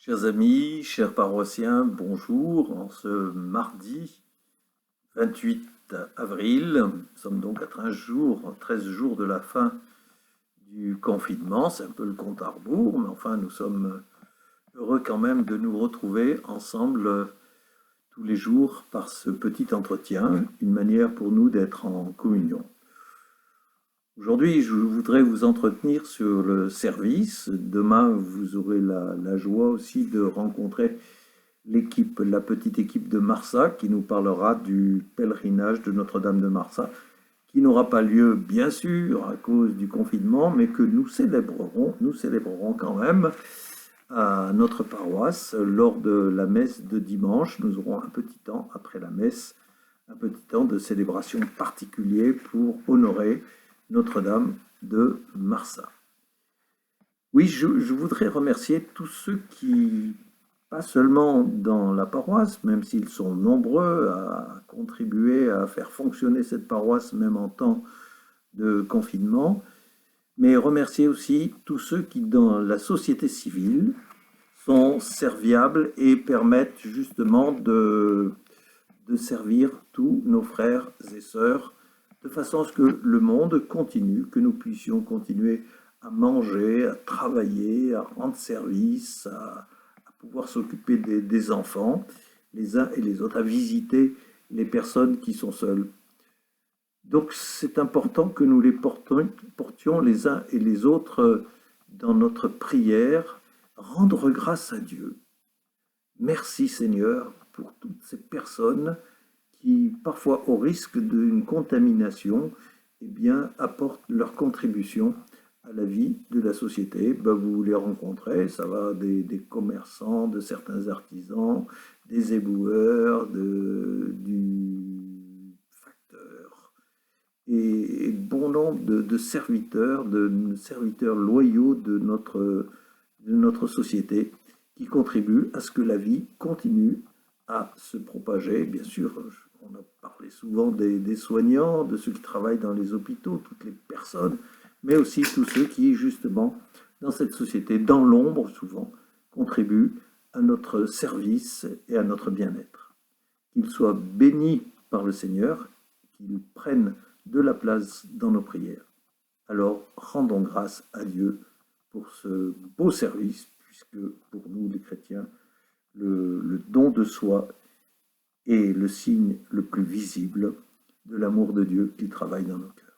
Chers amis, chers paroissiens, bonjour. En ce mardi 28 avril, nous sommes donc à 13 jours de la fin du confinement. C'est un peu le compte à rebours, mais enfin nous sommes heureux quand même de nous retrouver ensemble tous les jours par ce petit entretien, une manière pour nous d'être en communion. Aujourd'hui, je voudrais vous entretenir sur le service. Demain, vous aurez la joie aussi de rencontrer l'équipe, la petite équipe de Marsa qui nous parlera du pèlerinage de Notre-Dame de Marsa, qui n'aura pas lieu, bien sûr, à cause du confinement, mais que nous célébrerons quand même à notre paroisse lors de la messe de dimanche. Nous aurons un petit temps après la messe, un petit temps de célébration particulier pour honorer Notre-Dame de Marsa. Oui, je voudrais remercier tous ceux qui, pas seulement dans la paroisse, même s'ils sont nombreux à contribuer à faire fonctionner cette paroisse, même en temps de confinement, mais remercier aussi tous ceux qui, dans la société civile, sont serviables et permettent justement de servir tous nos frères et sœurs de façon à ce que le monde continue, que nous puissions continuer à manger, à travailler, à rendre service, à pouvoir s'occuper des enfants, les uns et les autres, à visiter les personnes qui sont seules. Donc c'est important que nous les portions les uns et les autres dans notre prière, rendre grâce à Dieu. Merci Seigneur pour toutes ces personnes qui, parfois au risque d'une contamination, eh bien, apportent leur contribution à la vie de la société. Vous les rencontrez, ça va des commerçants, de certains artisans, des éboueurs, du facteur, et bon nombre de serviteurs loyaux de notre société qui contribuent à ce que la vie continue à se propager. Bien sûr, on a parlé souvent des soignants, de ceux qui travaillent dans les hôpitaux, toutes les personnes, mais aussi tous ceux qui, justement, dans cette société, dans l'ombre souvent, contribuent à notre service et à notre bien-être. Qu'ils soient bénis par le Seigneur, qu'ils prennent de la place dans nos prières. Alors, rendons grâce à Dieu pour ce beau service, puisque pour nous, les chrétiens, le don de soi est le signe le plus visible de l'amour de Dieu qui travaille dans nos cœurs.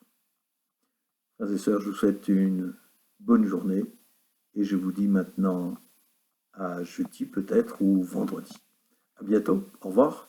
Frères et sœurs, je vous souhaite une bonne journée et je vous dis maintenant à jeudi peut-être ou vendredi. À bientôt, au revoir.